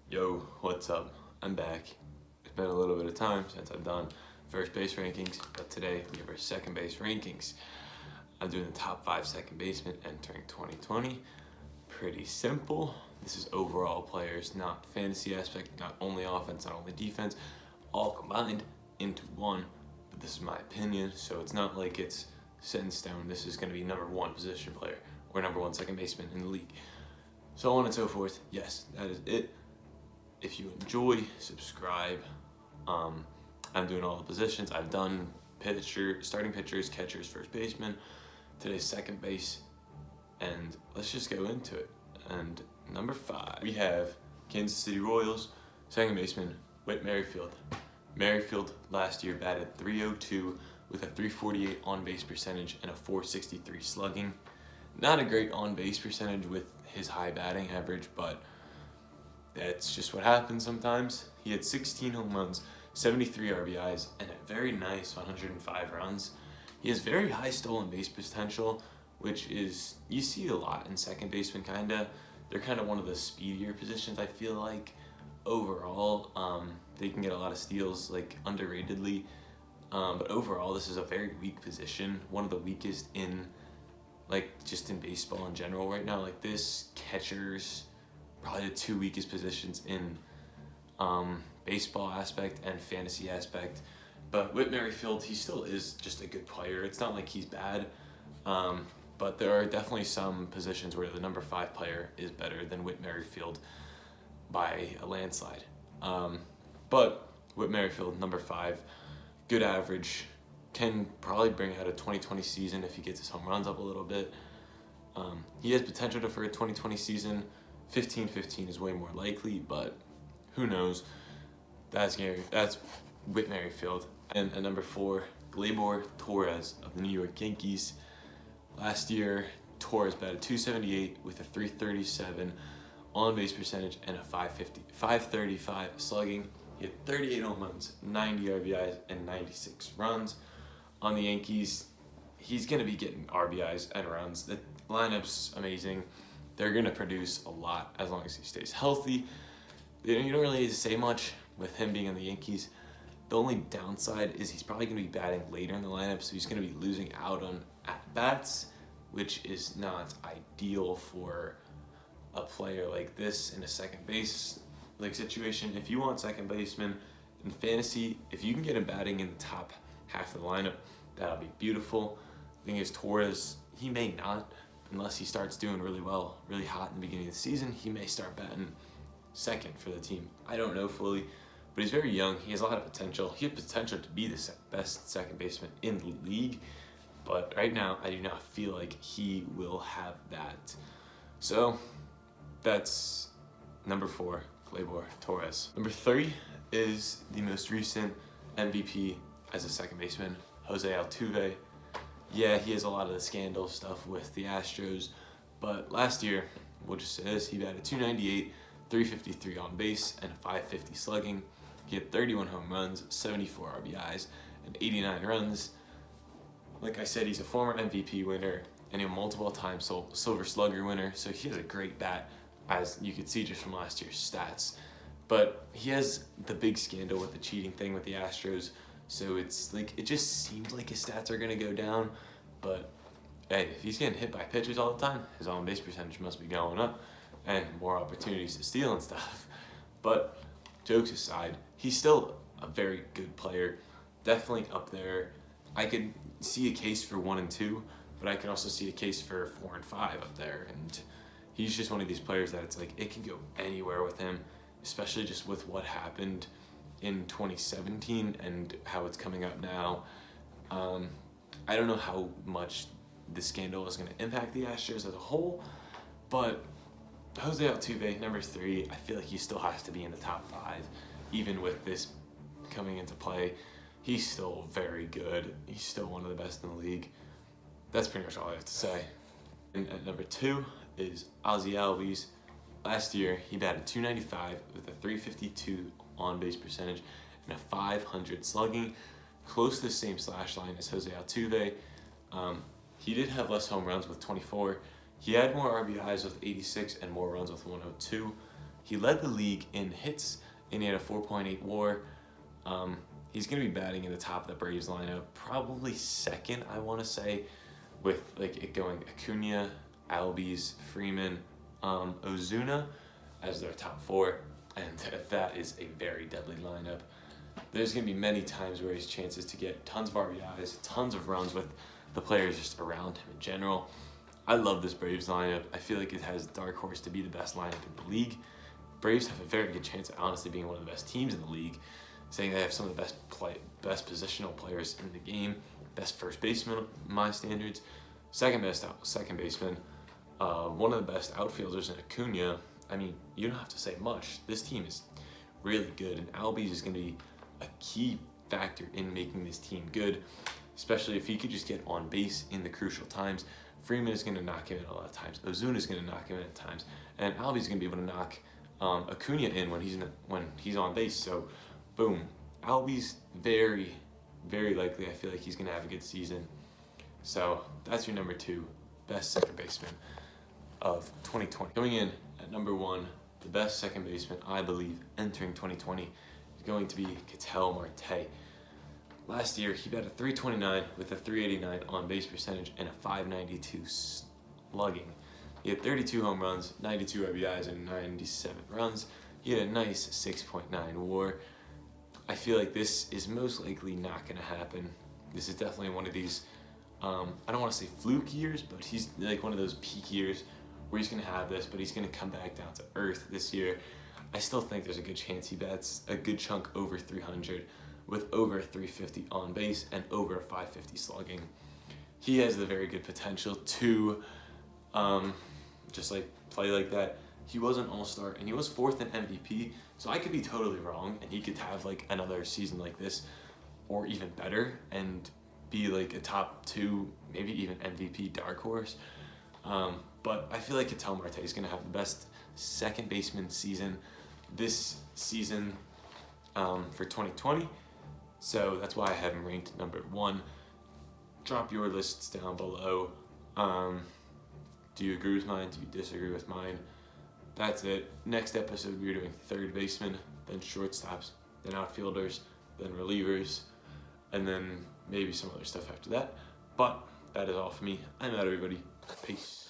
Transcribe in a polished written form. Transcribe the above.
Yo, what's up? I'm back. It's been a little bit of time since I've done first base rankings, but today we have our second base rankings. I'm doing the top 5 second basemen entering 2020. Pretty simple. This is overall players, not fantasy aspect, not only offense, not only defense, all combined into one. But this is my opinion, so it's not like it's set in stone. This is going to be number 1 position player or number 1 second baseman in the league. So on and so forth. Yes, that is it. If you enjoy, subscribe. I'm doing all the positions. I've done starting pitchers, catchers, first baseman. Today's second base, and let's just go into it. And number 5, we have Kansas City Royals second baseman Whit Merrifield. Merrifield last year batted .302 with a .348 on-base percentage and a .463 slugging. Not a great on-base percentage with his high batting average, but that's just what happens sometimes. He had 16 home runs, 73 RBIs, and a very nice 105 runs. He has very high stolen base potential, which is, you see a lot in second baseman, kinda. They're kind of one of the speedier positions, I feel like. Overall, they can get a lot of steals, like, underratedly. But overall, this is a very weak position. One of the weakest in, like, just in baseball in general right now. Like, this, catchers, probably the 2 weakest positions in baseball aspect and fantasy aspect. But Whit Merrifield, he still is just a good player. It's not like he's bad, but there are definitely some positions where the number 5 player is better than Whit Merrifield by a landslide. But Whit Merrifield, number 5, good average, can probably bring out a 2020 season if he gets his home runs up a little bit. He has potential for a 2020 season. 15-15 is way more likely, but who knows? That's Whit Merrifield. And at number 4, Torres of the New York Yankees. Last year, Torres batted .278 with a .337 on-base percentage and a .535 slugging. He had 38 home runs, 90 RBIs, and 96 runs. On the Yankees, he's going to be getting RBIs and runs. The lineup's amazing. They're going to produce a lot as long as he stays healthy. You don't really need to say much with him being on the Yankees. The only downside is he's probably going to be batting later in the lineup, so he's going to be losing out on at-bats, which is not ideal for a player like this in a second base situation. If you want second baseman in fantasy, if you can get him batting in the top half of the lineup, that'll be beautiful. The thing is, Torres, he may not. Unless he starts doing really well, really hot in the beginning of the season, he may start batting second for the team. I don't know fully, but he's very young. He has a lot of potential. He has potential to be the best second baseman in the league, but right now I do not feel like he will have that. So that's number 4, Torres. Number 3 is the most recent MVP as a second baseman, Ozzie Altuve. Yeah, he has a lot of the scandal stuff with the Astros, but last year, we'll just say this, he batted .298, .353 on base, and a .550 slugging. He had 31 home runs, 74 RBIs, and 89 runs. Like I said, he's a former MVP winner and a multiple-time Silver Slugger winner, so he has a great bat, as you could see just from last year's stats. But he has the big scandal with the cheating thing with the Astros, so it's like, it just seems like his stats are going to go down. But hey, if he's getting hit by pitchers all the time, his on-base percentage must be going up and more opportunities to steal and stuff. But jokes aside, he's still a very good player, definitely up there. I could see a case for 1 and 2, but I could also see a case for 4 and 5 up there. And he's just one of these players that it's like, it can go anywhere with him, especially just with what happened in 2017 and how it's coming up now. I don't know how much the scandal is going to impact the Astros as a whole, but Ozzie Altuve, number 3, I feel like he still has to be in the top 5, even with this coming into play. He's still very good. He's still one of the best in the league. That's pretty much all I have to say. And at number 2 is Ozzie Albies. Last year, he batted .295 with a .352 on-base percentage and a .500 slugging, close to the same slash line as Ozzie Altuve. He did have less home runs with 24. He had more RBIs with 86 and more runs with 102. He led the league in hits, and he had a 4.8 WAR. He's going to be batting in the top of the Braves lineup, probably second, I want to say, with like it going Acuna, Albies, Freeman, Ozuna as their top 4, and that is a very deadly lineup. There's going to be many times where he has chances to get tons of RBIs, tons of runs with the players just around him in general. I love this Braves lineup. I feel like it has dark horse to be the best lineup in the league. Braves have a very good chance of honestly being one of the best teams in the league, saying they have some of the best positional players in the game, best first baseman, my standards, second baseman, one of the best outfielders in Acuna. I mean, you don't have to say much. This team is really good, and Albies is going to be a key factor in making this team good, especially if he could just get on base in the crucial times. Freeman is going to knock him in a lot of times. Ozuna is going to knock him in at times, and Albies is going to be able to knock Acuna in when he's on base. So, boom, Albies very, very likely. I feel like he's going to have a good season. So that's your number 2 best second baseman of 2020. Coming in at number 1, the best second baseman I believe entering 2020 is going to be Ketel Marte. Last year, he batted .329 with a .389 on-base percentage and a .592 slugging. He had 32 home runs, 92 RBIs, and 97 runs. He had a nice 6.9 WAR. I feel like this is most likely not going to happen. This is definitely one of these, I don't want to say fluke years, but he's like one of those peak years where he's going to have this, but he's going to come back down to earth this year. I still think there's a good chance he bats a good chunk over 300 with over 350 on base and over 550 slugging. He has the very good potential to just like play like that. He was an all-star and he was 4th in MVP, so I could be totally wrong and he could have like another season like this or even better and be like a top 2, maybe even MVP dark horse. But I feel like Ketel Marte is going to have the best second baseman season this season for 2020. So that's why I have him ranked number 1. Drop your lists down below. Do you agree with mine? Do you disagree with mine? That's it. Next episode, we're doing third baseman, then shortstops, then outfielders, then relievers, and then maybe some other stuff after that. But that is all for me. I'm out, everybody. Peace.